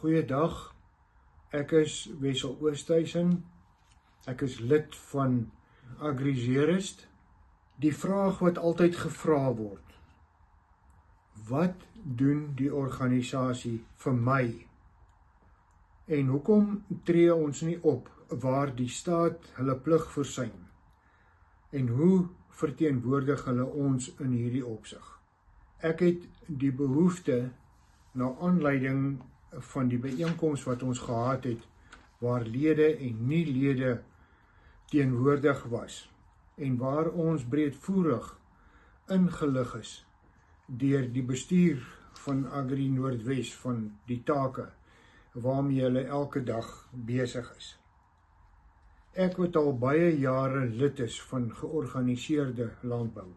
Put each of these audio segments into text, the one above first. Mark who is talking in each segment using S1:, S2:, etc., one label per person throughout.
S1: Goeiedag, ek is Wessel Oosthuizen, ek is lid van AgriZerust. Die vraag wat altyd gevra word, wat doen die organisasie vir my? En hoekom tree ons nie op waar die staat hulle plig versuim? En hoe verteenwoordig hulle ons in hierdie opsig? Ek het die behoefte na aanleiding van die byeenkoms wat ons gehad het, waar lede en nie lede teenwoordig was, en waar ons breedvoerig ingelig is deur die bestuur van Agri Noordwes, van die take waarmee hulle elke dag besig is. Ek wat al baie jare lid is van georganiseerde landbou,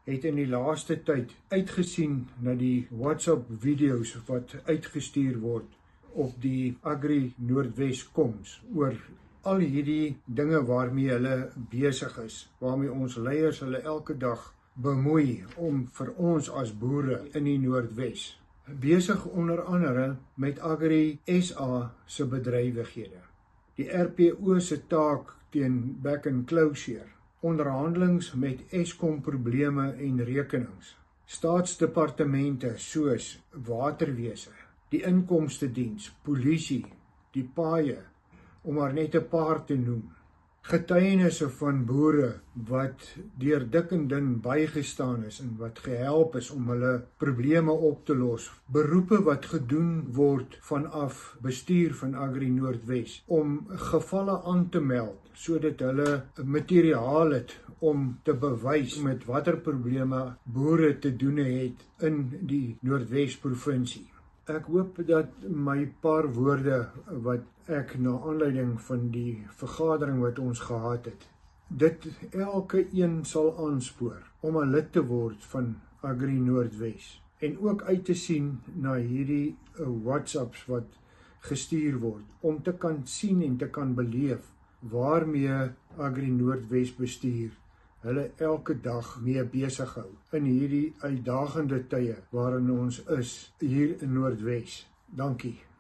S1: het in die laaste tyd uitgesien na die WhatsApp video's wat uitgestuur word op die Agri Noordwes koms oor al hierdie dinge waarmee hulle besig is, waarmee ons leiers hulle elke dag bemoei om vir ons as boere in die Noordwes, besig onder andere met Agri SA se bedrywighede. Die RPO se taak teen back and closure, onderhandelings met Eskom probleme en rekenings, staatsdepartemente soos waterwese, die inkomstediens, polisie, die paaie, om maar net 'n paar te noem. Getuienisse van boere wat deur dik en dun bygestaan is en wat gehelp is om hulle probleme op te los. Beroepe wat gedoen word vanaf bestuur van Agri Noordwes om gevalle aan te meld sodat hulle materiaal het om te bewys met watter probleme boere te doen het in die Noordwes provinsie. Ek hoop dat my paar woorde wat ek na aanleiding van die vergadering wat ons gehad het, dit elke een sal aanspoor om 'n lid te word van Agri Noordwes en ook uit te sien na hierdie WhatsApps wat gestuur word, om te kan sien en te kan beleef waarmee Agri Noordwes bestuur hulle elke dag mee besig hou in hierdie uitdagende tye waarin ons is hier in Noordwes. Dankie.